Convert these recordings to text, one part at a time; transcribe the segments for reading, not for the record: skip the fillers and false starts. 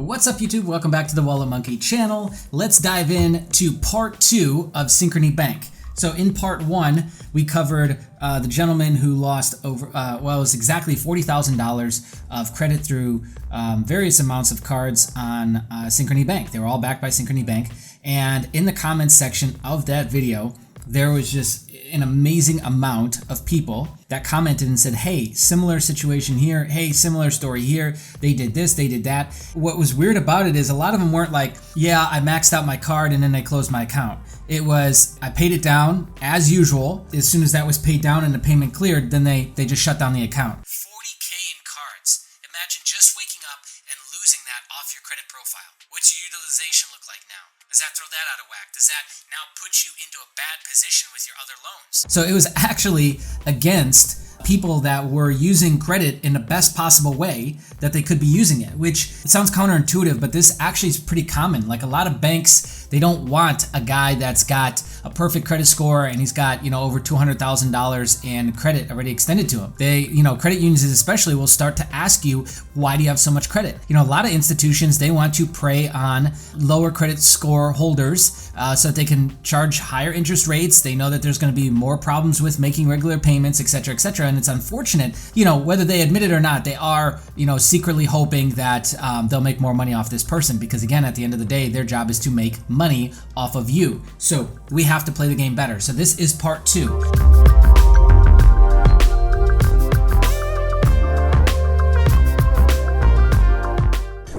What's up, YouTube? Welcome back to the Wallet Monkey channel. Let's dive in to part 2 of Synchrony Bank. So in part 1, we covered the gentleman who lost over, it was exactly $40,000 of credit through various amounts of cards on Synchrony Bank. They were all backed by Synchrony Bank. And in the comments section of that video, there was just an amazing amount of people that commented and said, hey, similar situation here. Hey, similar story here. They did this, they did that. What was weird about it is a lot of them weren't like, yeah, I maxed out my card and then I closed my account. It was, I paid it down as usual. As soon as that was paid down and the payment cleared, then they just shut down the account. 40K in cards. Imagine just waking up and losing that off your credit profile. What's your utilization look like now? Does that throw that out of whack? Does that now put you into a bad position with your other loans? So it was actually against people that were using credit in the best possible way that they could be using it, which it sounds counterintuitive, but this actually is pretty common. Like a lot of banks, they don't want a guy that's got a perfect credit score and he's got, over $200,000 in credit already extended to him. They, credit unions especially will start to ask you, why do you have so much credit? A lot of institutions, they want to prey on lower credit score holders so that they can charge higher interest rates. They know that there's going to be more problems with making regular payments, etc., etc. And it's unfortunate, whether they admit it or not, they are, secretly hoping that they'll make more money off this person because, again, at the end of the day, their job is to make money off of you. So we have to play the game better. So this is part 2.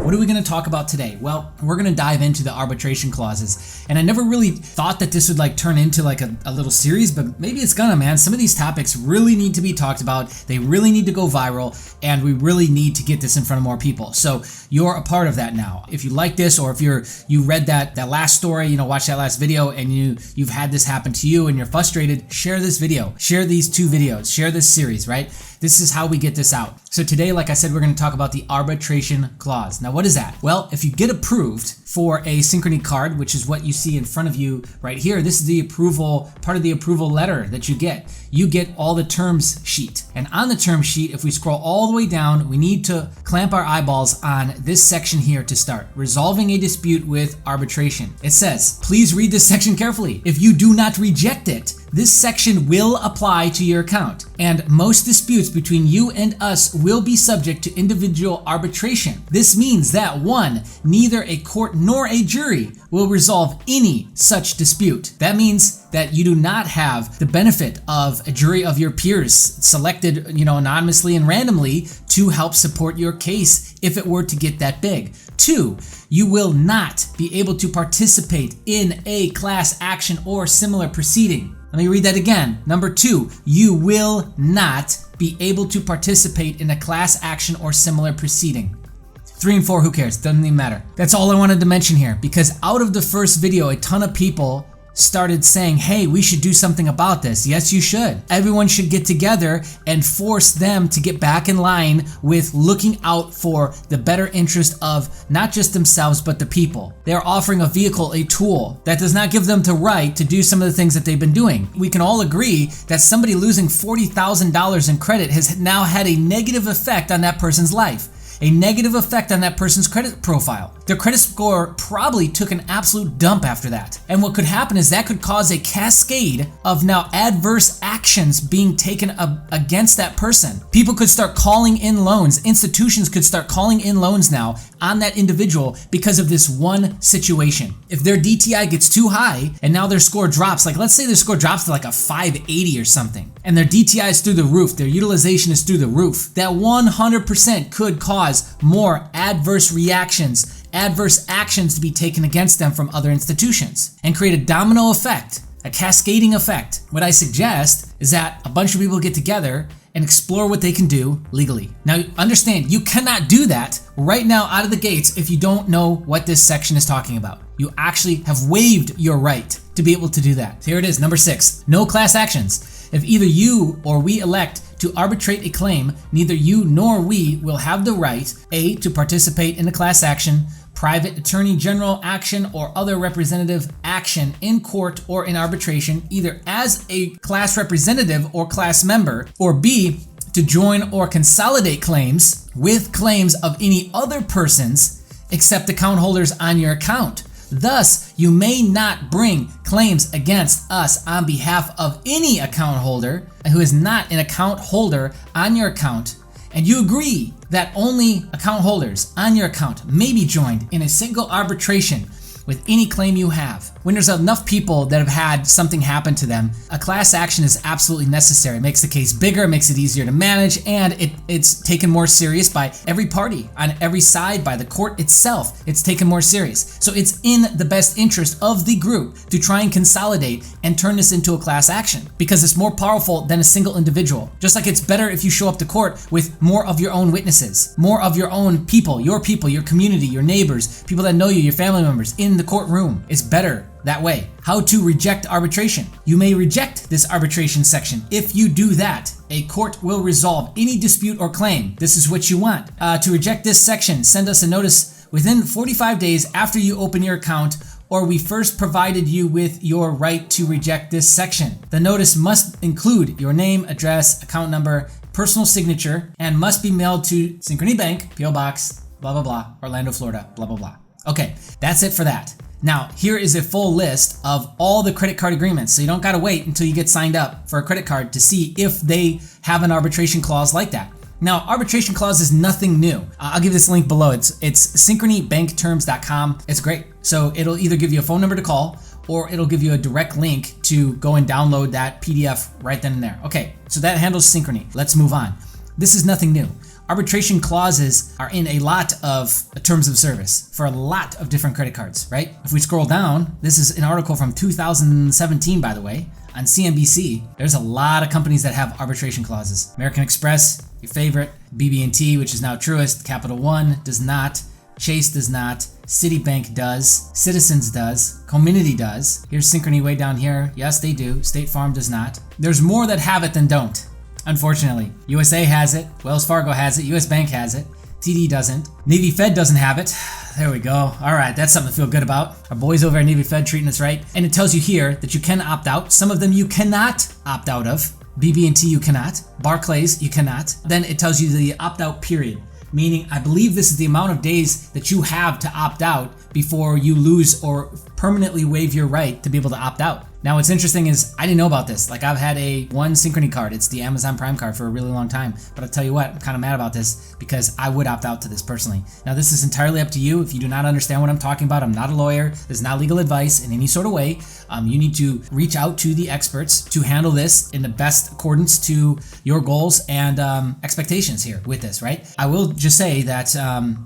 What are we going to talk about today? Well, we're going to dive into the arbitration clauses. And I never really thought that this would turn into a little series, but maybe it's gonna, man. Some of these topics really need to be talked about. They really need to go viral, and we really need to get this in front of more people. So you're a part of that now. If you like this, or if you read that last story, watched that last video, and you've had this happen to you and you're frustrated, share this video. Share these 2 videos. Share this series, right? This is how we get this out. So today, like I said, we're going to talk about the arbitration clause. Now, what is that? Well, if you get approved for a Synchrony card, which is what you see in front of you right here, this is the approval, part of the approval letter that you get. You get all the terms sheet. And on the term sheet, if we scroll all the way down, we need to clamp our eyeballs on this section here to start. Resolving a dispute with arbitration. It says, please read this section carefully. If you do not reject it, this section will apply to your account, and most disputes between you and us will be subject to individual arbitration. This means that 1, neither a court nor a jury will resolve any such dispute. That means that you do not have the benefit of a jury of your peers selected, anonymously and randomly to help support your case if it were to get that big. 2, you will not be able to participate in a class action or similar proceeding. Let me read that again. Number 2, you will not be able to participate in a class action or similar proceeding. 3 and 4, who cares? Doesn't even matter. That's all I wanted to mention here, because out of the first video, a ton of people started saying, hey, we should do something about this. Yes, you should. Everyone should get together and force them to get back in line with looking out for the better interest of not just themselves, but the people. They're offering a vehicle, a tool that does not give them the right to do some of the things that they've been doing. We can all agree that somebody losing $40,000 in credit has now had a negative effect on that person's life. A negative effect on that person's credit profile. Their credit score probably took an absolute dump after that. And what could happen is that could cause a cascade of now adverse actions being taken against that person. People could start calling in loans. Institutions could start calling in loans now on that individual because of this one situation. If their DTI gets too high and now their score drops, let's say their score drops to a 580 or something, and their DTI is through the roof, their utilization is through the roof, that 100% could cause more adverse reactions, adverse actions to be taken against them from other institutions and create a domino effect, a cascading effect. What I suggest is that a bunch of people get together and explore what they can do legally. Now, understand, you cannot do that right now out of the gates if you don't know what this section is talking about. You actually have waived your right to be able to do that. So here it is, number 6, no class actions. If either you or we elect to arbitrate a claim, neither you nor we will have the right, A, to participate in a class action, private attorney general action, or other representative action in court or in arbitration, either as a class representative or class member, or B, to join or consolidate claims with claims of any other persons except account holders on your account. Thus, you may not bring claims against us on behalf of any account holder who is not an account holder on your account, and you agree that only account holders on your account may be joined in a single arbitration with any claim you have. When there's enough people that have had something happen to them, a class action is absolutely necessary. It makes the case bigger, makes it easier to manage, and it's taken more serious by every party on every side, by the court itself. It's taken more serious. So it's in the best interest of the group to try and consolidate and turn this into a class action, because it's more powerful than a single individual. Just like it's better if you show up to court with more of your own witnesses, more of your own people, your community, your neighbors, people that know you, your family members in the courtroom. It's better that way. How to reject arbitration. You may reject this arbitration section. If you do that, a court will resolve any dispute or claim. This is what you want. To reject this section, send us a notice within 45 days after you open your account, or we first provided you with your right to reject this section. The notice must include your name, address, account number, personal signature, and must be mailed to Synchrony Bank, P.O. Box, blah, blah, blah, Orlando, Florida, blah, blah, blah. Okay, that's it for that. Now, here is a full list of all the credit card agreements, so you don't gotta wait until you get signed up for a credit card to see if they have an arbitration clause like that. Now, arbitration clause is nothing new. I'll give this link below. It's synchronybankterms.com. It's great. So it'll either give you a phone number to call, or it'll give you a direct link to go and download that PDF right then and there. Okay, so that handles Synchrony. Let's move on. This is nothing new. Arbitration clauses are in a lot of terms of service for a lot of different credit cards, right? If we scroll down, this is an article from 2017, by the way, on CNBC. There's a lot of companies that have arbitration clauses. American Express, your favorite, BB&T, which is now Truist, CapitalOne does not, Chase does not, Citibank does, Citizens does, Cominity does. Here's Synchrony way down here. Yes, they do. State Farm does not. There's more that have it than don't. Unfortunately, USA has it, Wells Fargo has it, US Bank has it, TD doesn't, Navy Fed doesn't have it. There we go. All right, that's something to feel good about. Our boys over at Navy Fed treating us right. And it tells you here that you can opt out. Some of them you cannot opt out of. BB&T you cannot. Barclays you cannot. Then it tells you the opt-out period, meaning I believe this is the amount of days that you have to opt out before you lose or permanently waive your right to be able to opt out. Now, what's interesting is I didn't know about this. Like, I've had one Synchrony card. It's the Amazon Prime card for a really long time. But I'll tell you what, I'm kind of mad about this because I would opt out to this personally. Now, this is entirely up to you. If you do not understand what I'm talking about, I'm not a lawyer. This is not legal advice in any sort of way. You need to reach out to the experts to handle this in the best accordance to your goals and expectations here with this, right? I will just say that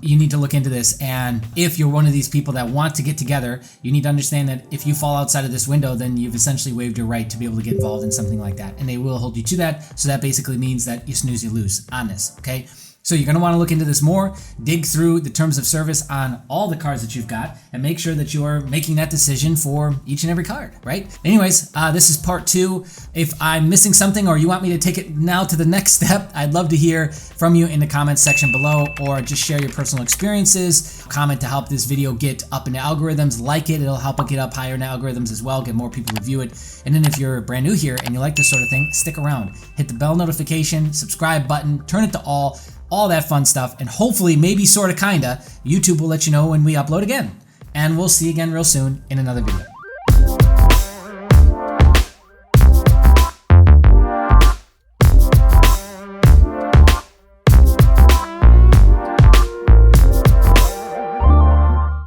you need to look into this. And if you're one of these people that want to get together, you need to understand that if you fall outside of this window, then you've essentially waived your right to be able to get involved in something like that. And they will hold you to that. So that basically means that you snooze, you lose on this, okay? So you're going to want to look into this more, dig through the terms of service on all the cards that you've got, and make sure that you're making that decision for each and every card, right? Anyways, this is part 2. If I'm missing something or you want me to take it now to the next step, I'd love to hear from you in the comments section below, or just share your personal experiences. Comment to help this video get up in the algorithms. Like it, it'll help it get up higher in the algorithms as well, get more people to view it. And then if you're brand new here and you like this sort of thing, stick around. Hit the bell notification, subscribe button, turn it to all that fun stuff, and hopefully, maybe, sorta, kinda, YouTube will let you know when we upload again. And we'll see you again real soon in another video.